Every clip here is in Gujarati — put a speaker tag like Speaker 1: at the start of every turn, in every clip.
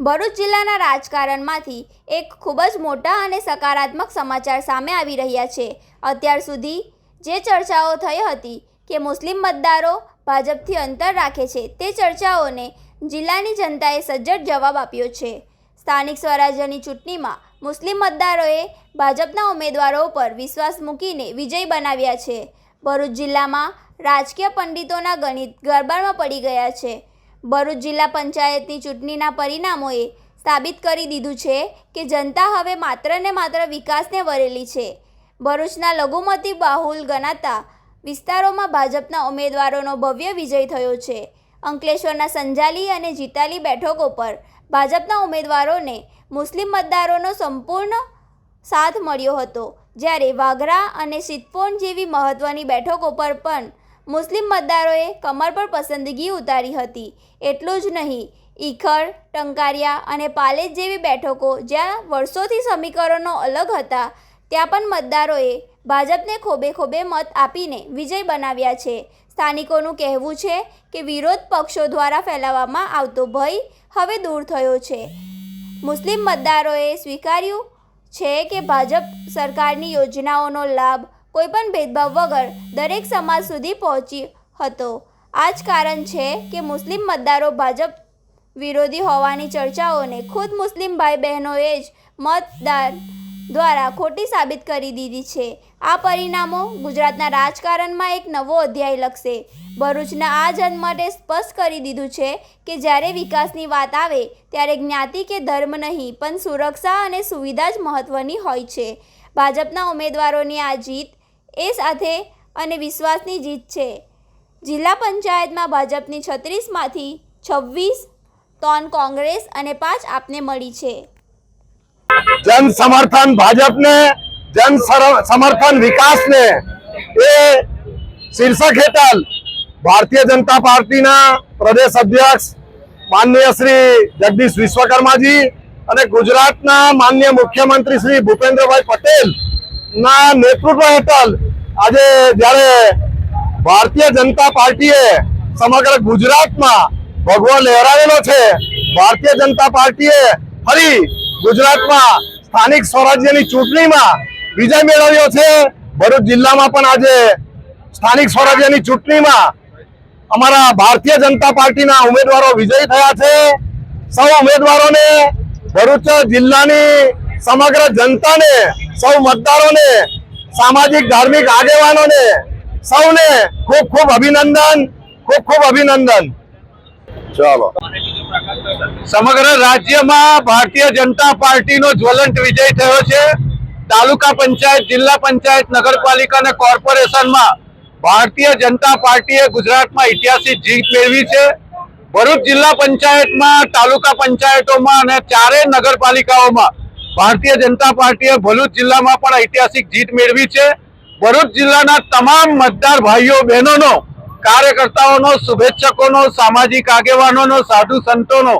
Speaker 1: ભરૂચ જિલ્લાના રાજકારણમાંથી એક ખૂબ જ મોટા અને સકારાત્મક સમાચાર સામે આવી રહ્યા છે। અત્યાર સુધી જે ચર્ચાઓ થઈ હતી કે મુસ્લિમ મતદારો ભાજપથી અંતર રાખે છે, તે ચર્ચાઓને જિલ્લાની જનતાએ સજ્જડ જવાબ આપ્યો છે। સ્થાનિક સ્વરાજ્યની ચૂંટણીમાં મુસ્લિમ મતદારોએ ભાજપના ઉમેદવારો પર વિશ્વાસ મૂકીને વિજય બનાવ્યા છે। ભરૂચ જિલ્લામાં રાજકીય પંડિતોના ગણિત ગરબામાં પડી ગયા છે। ભરૂચ જિલ્લા પંચાયતની ચૂંટણીના પરિણામોએ સાબિત કરી દીધું છે કે જનતા હવે માત્ર ને માત્ર વિકાસને વરેલી છે। ભરૂચના લઘુમતી બાહુલ ગણાતા વિસ્તારોમાં ભાજપના ઉમેદવારોનો ભવ્ય વિજય થયો છે। અંકલેશ્વરના સંજાલી અને જીતાલી બેઠકો પર ભાજપના ઉમેદવારોને મુસ્લિમ મતદારોનો સંપૂર્ણ સાથ મળ્યો હતો, જ્યારે વાગરા અને સિદ્ધપોર જેવી મહત્વની બેઠકો પર પણ મુસ્લિમ મતદારોએ કમર પર પસંદગી ઉતારી હતી। એટલું જ નહીં, ઈખર, ટંકારિયા અને પાલેજ જેવી બેઠકો જ્યાં વર્ષોથી સમીકરણો અલગ હતા, ત્યાં પણ મતદારોએ ભાજપને ખોબે ખોબે મત આપીને વિજય બનાવ્યા છે। સ્થાનિકોનું કહેવું છે કે વિરોધ પક્ષો દ્વારા ફેલાવવામાં આવતો ભય હવે દૂર થયો છે। મુસ્લિમ મતદારોએ સ્વીકાર્યું છે કે ભાજપ સરકારની યોજનાઓનો લાભ કોઈપણ ભેદભાવ વગર દરેક સમાજ સુધી પહોંચ્યો હતો। આ જ કારણ છે કે મુસ્લિમ મતદારો ભાજપ વિરોધી હોવાની ચર્ચાઓને ખુદ મુસ્લિમ ભાઈ બહેનોએ જ મતદાન દ્વારા ખોટી સાબિત કરી દીધી છે। આ પરિણામો ગુજરાતના રાજકારણમાં એક નવો અધ્યાય લખશે। ભરૂચના આ જનમતે સ્પષ્ટ કરી દીધું છે કે જ્યારે વિકાસની વાત આવે ત્યારે જ્ઞાતિ કે ધર્મ નહીં, પણ સુરક્ષા અને સુવિધા જ મહત્ત્વની હોય છે। ભાજપના ઉમેદવારોની આ જીત એ સાથે અને વિશ્વાસની જીત છે। જિલ્લા પંચાયતમાં ભાજપની 36માંથી 26, 3 કોંગ્રેસ અને 5 આપને મળી છે।
Speaker 2: જન સમર્થન ભાજપને, જન સમર્થન વિકાસને એ શીર્ષક હેઠળ ભારતીય જનતા પાર્ટીના પ્રદેશ અધ્યક્ષ માનનીય શ્રી જગદીશ વિશ્વકર્માજી અને ગુજરાતના માનનીય મુખ્યમંત્રી શ્રી ભૂપેન્દ્રભાઈ પટેલના નેતૃત્વ હેઠળ આજે જ્યારે ભારતીય જનતા પાર્ટીએ સમગ્ર ગુજરાતમાં ભગવો લહેરાવેલો છે, ભારતીય જનતા પાર્ટીએ ફરી ગુજરાતમાં સ્થાનિક સ્વરાજ્યની ચૂંટણીમાં વિજય મેળવ્યો છે। ભરૂચ જિલ્લામાં પણ આજે સ્થાનિક સ્વરાજ્યની ચૂંટણીમાં અમારા ભારતીય જનતા પાર્ટીના ઉમેદવારો વિજયી થયા છે। સૌ ઉમેદવારોને, ભરૂચ જિલ્લાની સમગ્ર જનતાને, સૌ મતદારોને, સામાજિક ધાર્મિક આગેવાનોને સૌને ખૂબ ખૂબ અભિનંદન, ખૂબ ખૂબ અભિનંદન। ચાલો, સમગ્ર રાજ્યમાં ભારતીય જનતા પાર્ટીનો જ્વલંત વિજય થયો છે। તાલુકા પંચાયત, જિલ્લા પંચાયત, નગરપાલિકા અને કોર્પોરેશનમાં ભારતીય જનતા પાર્ટીએ ગુજરાતમાં ઐતિહાસિક જીત મેળવી છે। ભરૂચ જિલ્લા પંચાયતમાં, તાલુકા પંચાયતોમાં અને 4 નગરપાલિકાઓમાં ભારતીય જનતા પાર્ટીએ ભરૂચ જિલ્લામાં પણ ઐતિહાસિક જીત મેળવી છે। ભરૂચ જિલ્લાના તમામ મતદાર ભાઈઓ બહેનોનો, કાર્યકર્તાઓનો, શુભેચ્છકોનો, સામાજિક આગેવાનોનો, સાધુ સંતોનો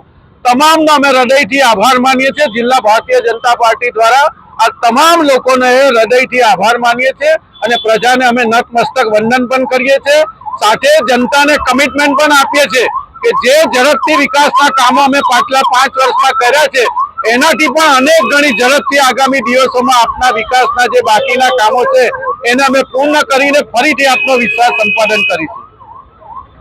Speaker 2: તમામનો અમે હૃદયથી આભાર માનીએ છીએ। જિલ્લા ભારતીય જનતા પાર્ટી દ્વારા આ તમામ લોકોને હૃદયથી આભાર માનીએ છીએ અને પ્રજાને અમે નતમસ્તક વંદન પણ કરીએ છીએ। સાથે જનતાને કમિટમેન્ટ પણ આપીએ છીએ કે જે ઝડપથી વિકાસના કામો અમે પાછલા 5 વર્ષમાં કર્યા છે, એનાથી પણ અનેક ગણી ઝડપથી આગામી દિવસોમાં આપના વિકાસના જે બાકીના કામો છે એને અમે પૂર્ણ કરીને ફરીથી આપનો વિશ્વાસ સંપાદન કરીશું।